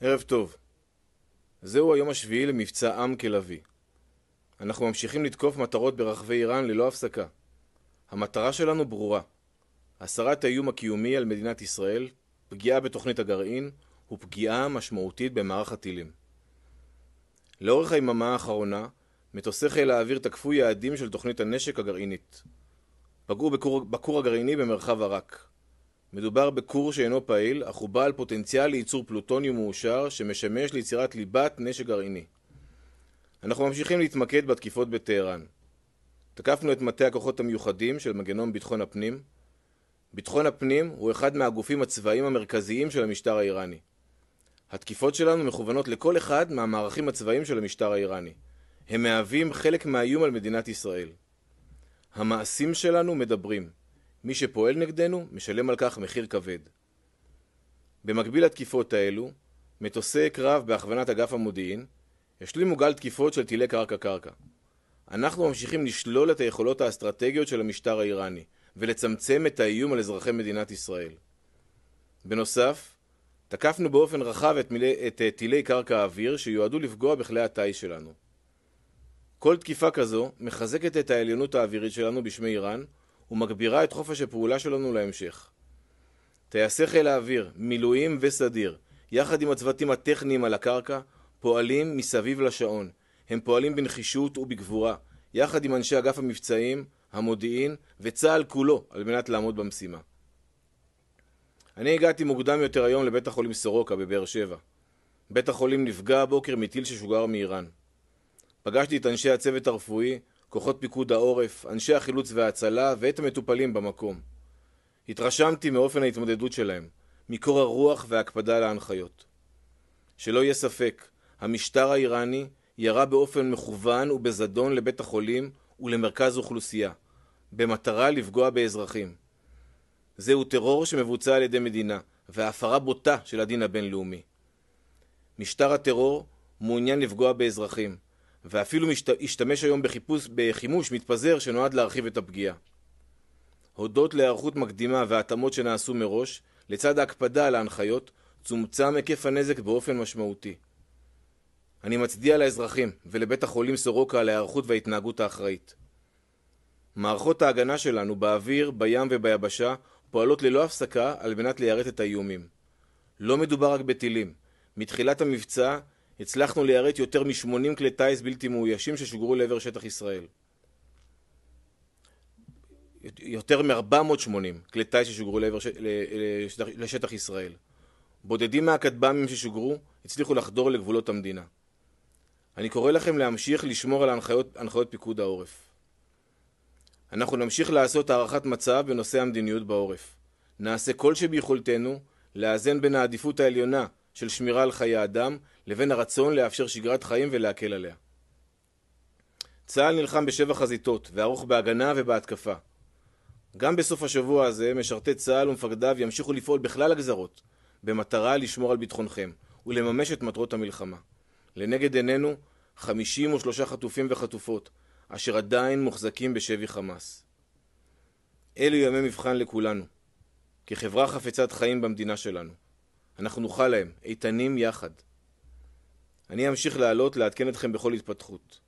ערב טוב. זהו היום השביעי למבצע עם כלביא. אנחנו ממשיכים לתקוף מטרות ברחבי איראן ללא הפסקה. המטרה שלנו ברורה. הסרת האיום הקיומי על מדינת ישראל, פגיעה בתוכנית הגרעין ופגיעה משמעותית במערך הטילים. לאורך היממה האחרונה, מטוסי חיל האוויר תקפו יעדים של תוכנית הנשק הגרעינית. פגעו בכור הגרעיני במרחב עראק. מדובר בכור שאינו פעיל, אך הוא בעל פוטנציאל לייצור פלוטוניום מאושר שמשמש ליצירת ליבת נשק גרעיני. אנחנו ממשיכים להתמקד בתקיפות בטהרן. תקפנו את מטה הכוחות המיוחדים של מנגנון ביטחון הפנים. ביטחון הפנים הוא אחד מהגופים הצבאיים המרכזיים של המשטר האיראני. התקיפות שלנו מכוונות לכל אחד מהמערכים הצבאיים של המשטר האיראני. הם מהווים חלק מהאיום על מדינת ישראל. המעשים שלנו מדברים. מי שפועל נגדנו משלם על כך מחיר כבד. במקביל לתקיפות האלו, מטוסי קרב בהכוונת אגף המודיעין השלימו גל תקיפות של טילי קרקע-קרקע. אנחנו ממשיכים לשלול את היכולות האסטרטגיות של המשטר האיראני ולצמצם את האיום על אזרחי מדינת ישראל. בנוסף, תקפנו באופן רחב את טילי קרקע האוויר שיועדו לפגוע בכלי הטייס שלנו. כל תקיפה כזו מחזקת את העליונות האווירית שלנו בשמי איראן ומגבירה את חופש הפעולה שלנו להמשך. טייסי חיל האוויר, מילואים וסדיר, יחד עם הצוותים הטכניים על הקרקע, פועלים מסביב לשעון. הם פועלים בנחישות ובגבורה, יחד עם אנשי אגף המבצעים, המודיעין וצה"ל כולו, על מנת לעמוד במשימה. אני הגעתי מוקדם יותר היום לבית החולים סורוקה בבאר שבע. בית החולים נפגע הבוקר מטיל ששוגר מאיראן. פגשתי את אנשי הצוות הרפואי, כוחות פיקוד העורף, אנשי החילוץ וההצלה ואת המטופלים במקום. התרשמתי מאופן ההתמודדות שלהם, מקור הרוח וההקפדה להנחיות. שלא יהיה ספק, המשטר האיראני ירה באופן מכוון ובזדון לבית החולים ולמרכז אוכלוסייה, במטרה לפגוע באזרחים. זהו טרור שמבוצע על ידי מדינה, והפרה בוטה של הדין הבינלאומי. משטר הטרור מעוניין לפגוע באזרחים, ואפילו השתמש היום בחימוש מתפזר שנועד להרחיב את הפגיעה. הודות להיערכות מקדימה והתאמות שנעשו מראש, לצד ההקפדה על ההנחיות, צומצם היקף הנזק באופן משמעותי. אני מצדיע לאזרחים ולבית החולים סורוקה על ההיערכות וההתנהגות האחראית. מערכות ההגנה שלנו באוויר, בים וביבשה פועלות ללא הפסקה על מנת ליירט את האיומים. לא מדובר רק בטילים. מתחילת המבצע הצלחנו ליירט יותר מ-80 כלי טייס בלתי מאוישים ששוגרו לעבר שטח ישראל. יותר מ-480 כלי טייס ששוגרו לשטח ישראל. בודדים מהכטב"מים ששוגרו הצליחו לחדור לגבולות המדינה. אני קורא לכם להמשיך לשמור על הנחיות פיקוד העורף. אנחנו נמשיך לעשות הערכת מצב בנושא המדיניות בעורף. נעשה כל שביכולתנו לאזן בין העדיפות העליונה של שמירה על חיי אדם לבין הרצון לאפשר שגרת חיים ולהקל עליה. צה"ל נלחם בשבע חזיתות וערוך בהגנה ובהתקפה. גם בסוף השבוע הזה משרתי צה"ל ומפקדיו ימשיכו לפעול בכלל הגזרות במטרה לשמור על ביטחונכם ולממש את מטרות המלחמה. לנגד עינינו 53 חטופים וחטופות אשר עדיין מוחזקים בשבי חמאס. אלו ימי מבחן לכולנו, כחברה חפצת חיים במדינה שלנו. אנחנו נוכל להם, איתנים יחד. אני אמשיך לעלות לעדכן אתכם בכל התפתחות.